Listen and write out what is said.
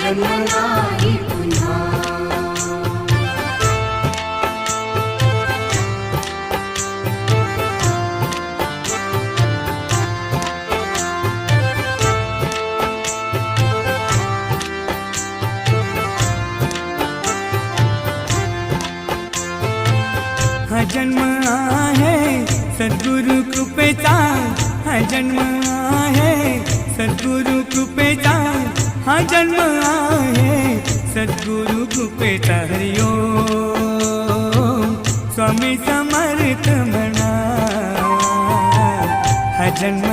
जन्म नाही पुन्हा। हा जन्म आहे सद्गुरु कृपेचा, हा जन्म आहे सद्गुरु कृपेचा, हा जन्म आहे सद्गुरु कृपेचा। हरि ओम स्वामी समर्थ म्हणा, हा जन्म